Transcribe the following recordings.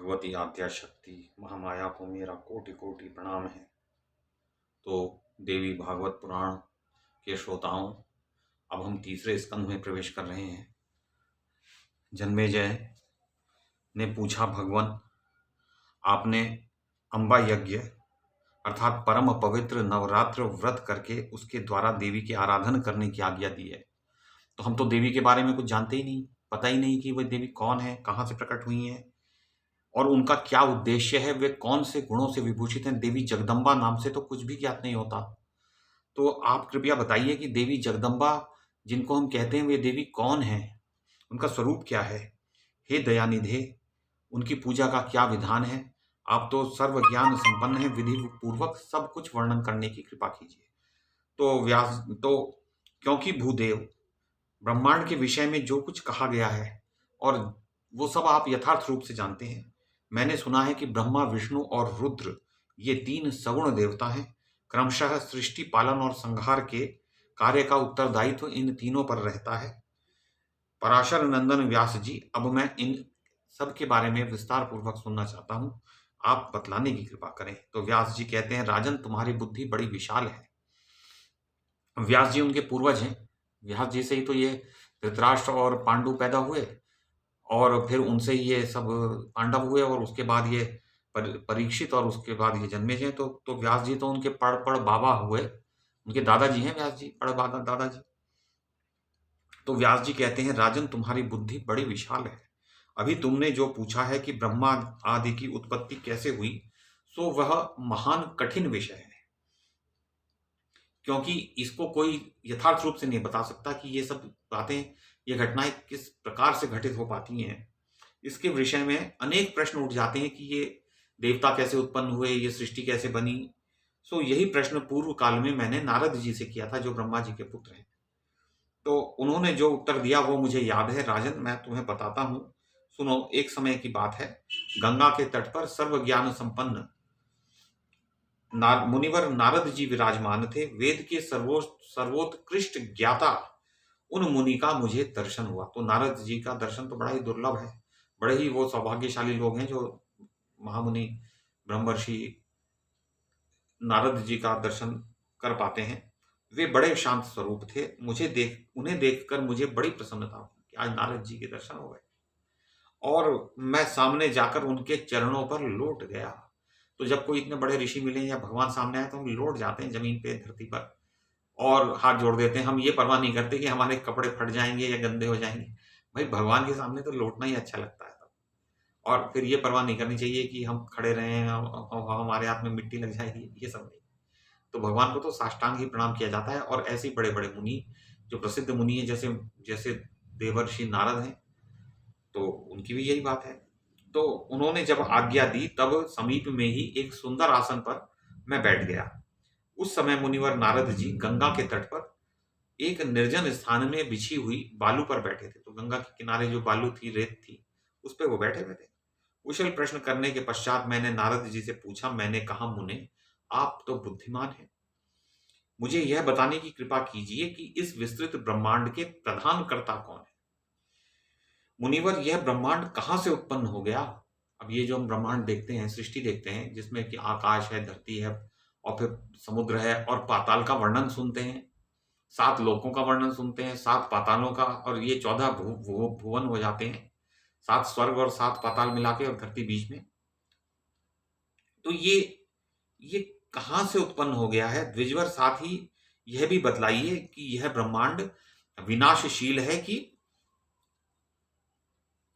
भगवती आद्या शक्ति महामाया को मेरा कोटि कोटि प्रणाम है। तो देवी भागवत पुराण के श्रोताओं, अब हम तीसरे स्कंध में प्रवेश कर रहे हैं। जन्मेजय ने पूछा, भगवान आपने अंबा यज्ञ अर्थात परम पवित्र नवरात्र व्रत करके उसके द्वारा देवी की आराधना करने की आज्ञा दी है। तो हम तो देवी के बारे में कुछ जानते ही नहीं, पता ही नहीं कि वह देवी कौन है, कहाँ से प्रकट हुई है और उनका क्या उद्देश्य है, वे कौन से गुणों से विभूषित हैं। देवी जगदम्बा नाम से तो कुछ भी ज्ञात नहीं होता। तो आप कृपया बताइए कि देवी जगदम्बा जिनको हम कहते हैं वे देवी कौन है, उनका स्वरूप क्या है। हे दयानिधे, उनकी पूजा का क्या विधान है। आप तो सर्व ज्ञान संपन्न हैं, विधि पूर्वक सब कुछ वर्णन करने की कृपा कीजिए। तो क्योंकि भूदेव ब्रह्मांड के विषय में जो कुछ कहा गया है और वो सब आप यथार्थ रूप से जानते हैं। मैंने सुना है कि ब्रह्मा, विष्णु और रुद्र ये तीन सगुण देवता हैं। क्रमशः सृष्टि, पालन और संहार के कार्य का उत्तरदायित्व इन तीनों पर रहता है। पराशर नंदन व्यास जी, अब मैं इन सब के बारे में विस्तार पूर्वक सुनना चाहता हूँ, आप बतलाने की कृपा करें। तो व्यास जी कहते हैं, राजन तुम्हारी बुद्धि बड़ी विशाल है। व्यास जी उनके पूर्वज हैं। व्यास जी से ही तो ये धृतराष्ट्र और पांडु पैदा हुए और फिर उनसे ही ये सब पांडव हुए और उसके बाद ये परीक्षित और उसके बाद ये जन्मेजय। तो व्यास जी तो उनके पड़ बाबा हुए, उनके दादाजी हैं व्यास जी, पड़ दादाजी। तो व्यास जी कहते हैं, राजन तुम्हारी बुद्धि बड़ी विशाल है। अभी तुमने जो पूछा है कि ब्रह्मा आदि की उत्पत्ति कैसे हुई, सो वह महान कठिन विषय है, क्योंकि इसको कोई यथार्थ रूप से नहीं बता सकता कि ये सब बातें, ये घटनाएं किस प्रकार से घटित हो पाती हैं। इसके विषय में अनेक प्रश्न उठ जाते हैं कि ये देवता कैसे उत्पन्न हुए, ये सृष्टि कैसे बनी। सो यही प्रश्न पूर्व काल में मैंने नारद जी से किया था, जो ब्रह्मा जी के पुत्र हैं। तो उन्होंने जो उत्तर दिया वो मुझे याद है। राजन, मैं तुम्हें बताता हूँ, सुनो। एक समय की बात है, गंगा के तट पर सर्व ज्ञान संपन्न मुनिवर नारद जी विराजमान थे। वेद के सर्वोत्कृष्ट ज्ञाता उन मुनि का मुझे दर्शन हुआ। तो नारद जी का दर्शन तो बड़ा ही दुर्लभ है। बड़े ही वो सौभाग्यशाली लोग हैं जो महामुनि ब्रह्मर्षि नारद जी का दर्शन कर पाते हैं। वे बड़े शांत स्वरूप थे। उन्हें देखकर मुझे बड़ी प्रसन्नता हुई कि आज नारद जी के दर्शन हो गए और मैं सामने जाकर उनके चरणों पर लौट गया। तो जब कोई इतने बड़े ऋषि मिले या भगवान सामने आए तो हम लौट जाते हैं जमीन पे, धरती पर, और हाथ जोड़ देते हैं। हम ये परवाह नहीं करते कि हमारे कपड़े फट जाएंगे या गंदे हो जाएंगे। भाई, भगवान के सामने तो लौटना ही अच्छा लगता है तब। और फिर ये परवाह नहीं करनी चाहिए कि हम खड़े रहे हैं, हमारे हाथ में मिट्टी लग जाएगी, ये सब नहीं। तो भगवान को तो साष्टांग ही प्रणाम किया जाता है। और ऐसे बड़े बड़े मुनि, जो प्रसिद्ध मुनि है, जैसे जैसे देवर्षि नारद हैं, तो उनकी भी यही बात है। तो उन्होंने जब आज्ञा दी तब समीप में ही एक सुंदर आसन पर मैं बैठ गया। उस समय मुनिवर नारद जी गंगा के तट पर एक निर्जन स्थान में बिछी हुई बालू पर बैठे थे। तो गंगा के किनारे जो बालू थी, रेत थी, उस पर वो बैठे हुए थे। कुशल प्रश्न करने के पश्चात मैंने नारद जी से पूछा, मैंने कहा, मुने, आप तो बुद्धिमान हैं, मुझे यह बताने की कृपा कीजिए कि इस विस्तृत ब्रह्मांड के प्रधान कर्ता कौन है। मुनिवर, यह ब्रह्मांड कहाँ से उत्पन्न हो गया। अब ये जो हम ब्रह्मांड देखते हैं, सृष्टि देखते हैं, जिसमें कि आकाश है, धरती है और फिर समुद्र है और पाताल का वर्णन सुनते हैं, 7 लोकों का वर्णन सुनते हैं, 7 पातालों का, और ये 14 भुवन हो जाते हैं, 7 स्वर्ग और 7 पाताल मिला के, और धरती बीच में। तो ये कहाँ से उत्पन्न हो गया है द्विजवर। साथ ही यह भी बतलाइए कि यह ब्रह्मांड विनाशशील है कि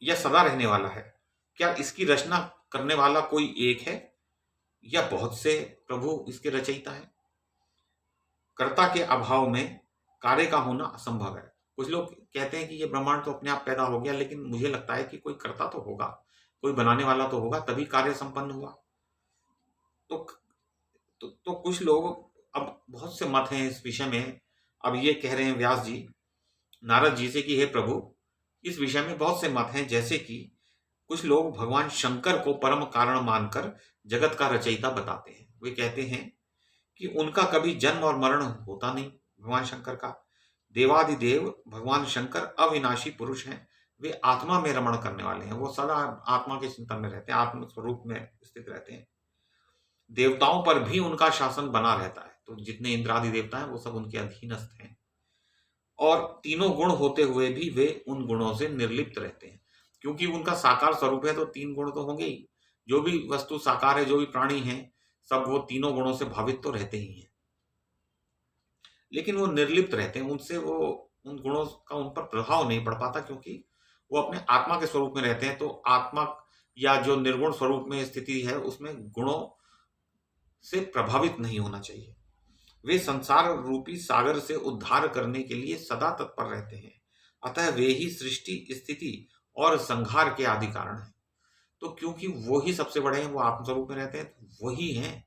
यह सदा रहने वाला है। क्या इसकी रचना करने वाला कोई एक है या बहुत से प्रभु इसके रचयिता है। कर्ता के अभाव में कार्य का होना असंभव है। कुछ लोग कहते हैं कि ये ब्रह्मांड तो अपने आप पैदा हो गया, लेकिन मुझे लगता है कि कोई कर्ता तो होगा, कोई बनाने वाला तो होगा, तभी कार्य संपन्न हुआ। तो कुछ लोग, अब बहुत से मत हैं इस विषय में। अब ये कह रहे हैं व्यास जी नारद जी से कि हे प्रभु, इस विषय में बहुत से मत हैं। जैसे कि कुछ लोग भगवान शंकर को परम कारण मानकर जगत का रचयिता बताते हैं। वे कहते हैं कि उनका कभी जन्म और मरण होता नहीं, भगवान शंकर का। देवादिदेव भगवान शंकर अविनाशी पुरुष हैं, वे आत्मा में रमण करने वाले हैं, वो सदा आत्मा के चिंतन में रहते हैं, आत्म स्वरूप में स्थित रहते हैं। देवताओं पर भी उनका शासन बना रहता है, तो जितने इंद्र आदि देवता हैं वो सब उनके अधीनस्थ हैं। और तीनों गुण होते हुए भी वे उन गुणों से निर्लिप्त रहते हैं, क्योंकि उनका साकार स्वरूप है तो तीन गुण तो होंगे ही। जो भी वस्तु साकार है, जो भी प्राणी है, सब वो तीनों गुणों से भावित तो रहते ही हैं, लेकिन वो निर्लिप्त रहते हैं, उनसे वो उन गुणों का उन पर प्रभाव नहीं पड़ पाता, क्योंकि वो अपने आत्मा के स्वरूप में रहते हैं। तो आत्मा या जो निर्गुण स्वरूप में स्थिति है उसमें गुणों से प्रभावित नहीं होना चाहिए। वे संसार रूपी सागर से उद्धार करने के लिए सदा तत्पर रहते हैं, अतः वे ही सृष्टि, स्थिति और संहार के आदि कारण हैं। तो क्योंकि वो ही सबसे बड़े हैं, वो आत्मस्वरूप में रहते हैं, तो वही हैं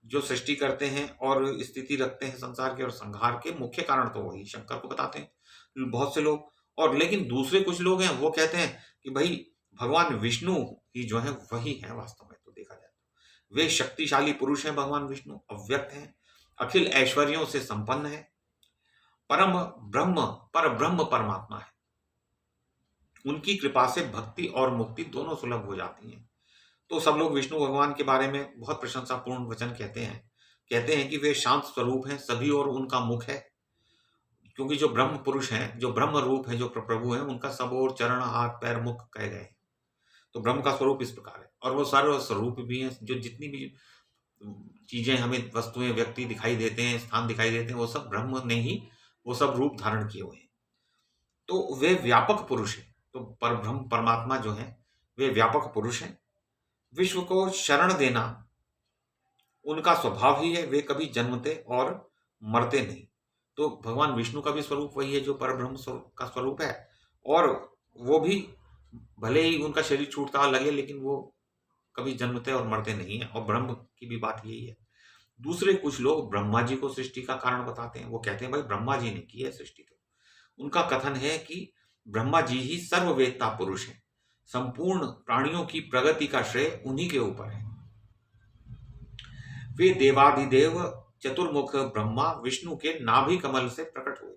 जो सृष्टि करते हैं और स्थिति रखते हैं संसार के, और संहार के मुख्य कारण तो वही शंकर को बताते हैं बहुत से लोग। और लेकिन दूसरे कुछ लोग हैं वो कहते हैं कि भाई भगवान विष्णु ही जो है वही है वास्तव में। तो देखा जाए तो वे शक्तिशाली पुरुष हैं, भगवान विष्णु अव्यक्त हैं, अखिल ऐश्वर्यों से संपन्न है, परम ब्रह्म पर ब्रह्म परमात्मा है। उनकी कृपा से भक्ति और मुक्ति दोनों सुलभ हो जाती हैं। तो सब लोग विष्णु भगवान के बारे में बहुत प्रशंसापूर्ण वचन कहते हैं कि वे शांत स्वरूप हैं, सभी और उनका मुख है, क्योंकि जो ब्रह्म पुरुष हैं, जो ब्रह्म रूप है, जो प्रभु हैं, उनका सब और चरण, हाथ, पैर, मुख कहे गए हैं। तो ब्रह्म का स्वरूप इस प्रकार है, और वो सर्व स्वरूप भी हैं। जो जितनी भी चीजें हमें, वस्तुएं, व्यक्ति दिखाई देते हैं, स्थान दिखाई देते हैं, वो सब ब्रह्म ने ही वो सब रूप धारण किए हुए हैं। तो वे व्यापक पुरुष हैं। तो पर ब्रह्म परमात्मा जो है वे व्यापक पुरुष हैं। विश्व को शरण देना उनका स्वभाव ही है, वे कभी जन्मते और मरते नहीं। तो भगवान विष्णु का भी स्वरूप वही है जो परब्रह्म का स्वरूप है, और वो भी भले ही उनका शरीर छूटता लगे, लेकिन वो कभी जन्मते और मरते नहीं है। और ब्रह्म की भी बात यही है। दूसरे कुछ लोग ब्रह्मा जी को सृष्टि का कारण बताते हैं, वो कहते हैं भाई ब्रह्मा जी ने की है सृष्टि। तो उनका कथन है कि ब्रह्मा जी ही सर्ववेत्ता पुरुष हैं, संपूर्ण प्राणियों की प्रगति का श्रेय उन्हीं के ऊपर है। वे देवाधिदेव चतुर्मुख ब्रह्मा विष्णु के नाभि कमल से प्रकट हुए।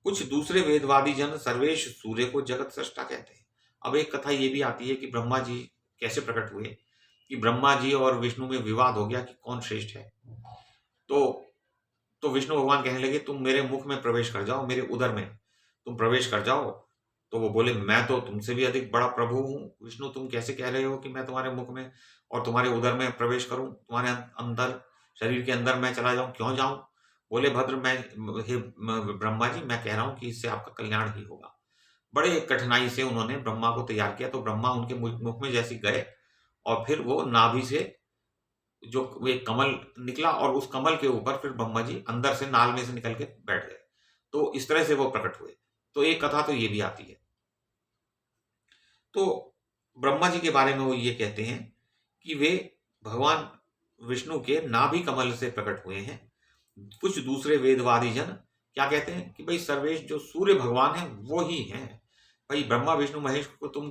कुछ दूसरे वेदवादी जन सर्वेश सूर्य को जगत सृष्टा कहते हैं। अब एक कथा ये भी आती है कि ब्रह्मा जी कैसे प्रकट हुए, कि ब्रह्मा जी और विष्णु में विवाद हो गया कि कौन श्रेष्ठ है। तो विष्णु भगवान कहने लगे तुम मेरे मुख में प्रवेश कर जाओ, मेरे उदर में तुम प्रवेश कर जाओ। तो वो बोले मैं तो तुमसे भी अधिक बड़ा प्रभु हूँ विष्णु, तुम कैसे कह रहे हो कि मैं तुम्हारे मुख में और तुम्हारे उदर में प्रवेश करूं, तुम्हारे अंदर, शरीर के अंदर मैं चला जाऊं, क्यों जाऊं। बोले भद्र, मैं हे ब्रह्मा जी, मैं कह रहा हूं कि इससे आपका कल्याण ही होगा। बड़े कठिनाई से उन्होंने ब्रह्मा को तैयार किया। तो ब्रह्मा उनके मुख में जैसे गए, और फिर वो नाभि से जो एक कमल निकला, और उस कमल के ऊपर फिर ब्रह्मा जी अंदर से नाल में से निकल के बैठ गए। तो इस तरह से वो प्रकट हुए। तो एक कथा तो ये भी आती है। तो ब्रह्मा जी के बारे में वो ये कहते हैं कि वे भगवान विष्णु के नाभि कमल से प्रकट हुए हैं। कुछ दूसरे वेदवादी जन क्या कहते हैं कि भाई सर्वेश जो सूर्य भगवान है वो ही है। भाई ब्रह्मा विष्णु महेश को तुम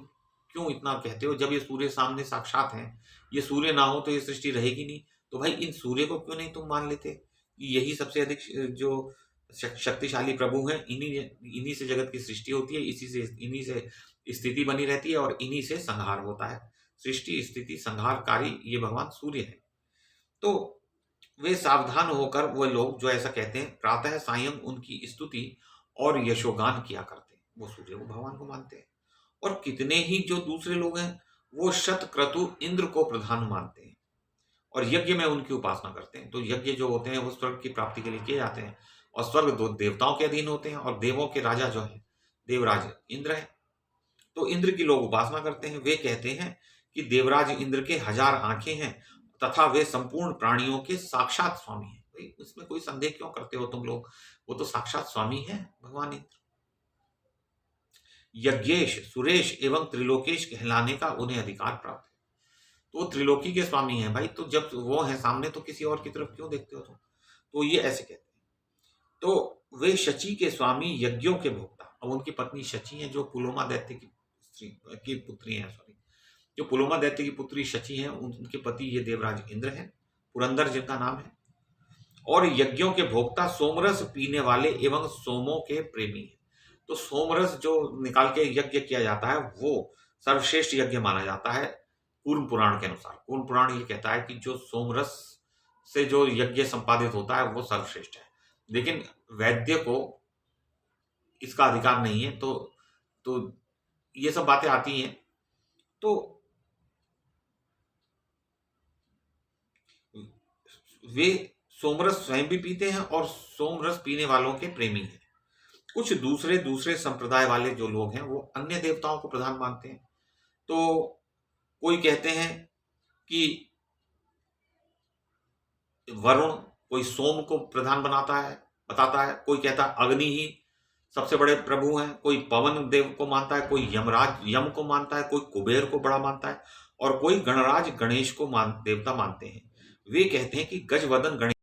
क्यों इतना कहते हो, जब ये सूर्य सामने साक्षात हैं। ये सूर्य ना हो तो ये सृष्टि रहेगी नहीं। तो भाई इन सूर्य को क्यों नहीं तुम मान लेते, यही सबसे अधिक जो शक्तिशाली प्रभु हैं, इन्हीं से जगत की सृष्टि होती है, इन्हीं से स्थिति बनी रहती है, और इन्हीं से संहार होता है। सृष्टि, स्थिति, संहारकारी ये भगवान सूर्य है। तो वे सावधान होकर वो लोग जो ऐसा कहते हैं, प्रातः सायं उनकी स्तुति और यशोगान किया करते हैं। वो सूर्य को भगवान को मानते हैं। और कितने ही जो दूसरे लोग हैं वो शत क्रतु इंद्र को प्रधान मानते हैं, और यज्ञ में उनकी उपासना करते हैं। तो यज्ञ जो होते हैं वो स्वर्ग की प्राप्ति के लिए किए जाते हैं, और स्वर्ग दो देवताओं के अधीन होते हैं, और देवों के राजा जो है देवराज इंद्र है। तो इंद्र की लोग उपासना करते हैं। वे कहते हैं कि देवराज इंद्र के 1000 आंखें हैं, तथा वे संपूर्ण प्राणियों के साक्षात स्वामी हैं। भाई इसमें कोई संदेह क्यों करते हो तुम लोग, वो तो साक्षात स्वामी हैं भगवान इंद्र। यज्ञेश, सुरेश एवं त्रिलोकेश कहलाने का उन्हें अधिकार प्राप्त है। तो त्रिलोकी के स्वामी हैं भाई, तो जब वो हैं सामने तो किसी और की तरफ क्यों देखते हो तुम। तो ये ऐसे कहते हैं। तो वे शची के स्वामी, यज्ञों के भोक्ता। अब उनकी पत्नी शची है जो पुलोमा दैत्य की पुत्री है, जो पुलोमा दैत्य की पुत्री शची है, उनके पति ये देवराज इंद्र हैं, पुरंदर जिनका नाम है। और यज्ञों के भोक्ता सोमरस पीने वाले एवं सोमों के प्रेमी हैं। तो सोमरस जो निकाल के यज्ञ किया जाता है वो सर्वश्रेष्ठ यज्ञ माना जाता है कूर्म पुराण के अनुसार। कूर्म पुराण ये कहता है कि जो सोमरस से जो यज्ञ संपादित होता है वो सर्वश्रेष्ठ है, लेकिन वैद्य को इसका अधिकार नहीं है। तो ये सब बातें आती हैं। तो वे सोमरस स्वयं भी पीते हैं और सोमरस पीने वालों के प्रेमी हैं। कुछ दूसरे संप्रदाय वाले जो लोग हैं वो अन्य देवताओं को प्रधान मानते हैं। तो कोई कहते हैं कि वरुण, कोई सोम को प्रधान बताता है, कोई कहता है अग्नि ही सबसे बड़े प्रभु हैं, कोई पवन देव को मानता है, कोई यम को मानता है, कोई कुबेर को बड़ा मानता है और कोई गणराज गणेश को देवता मानते हैं। वे कहते हैं कि गजवदन गणेश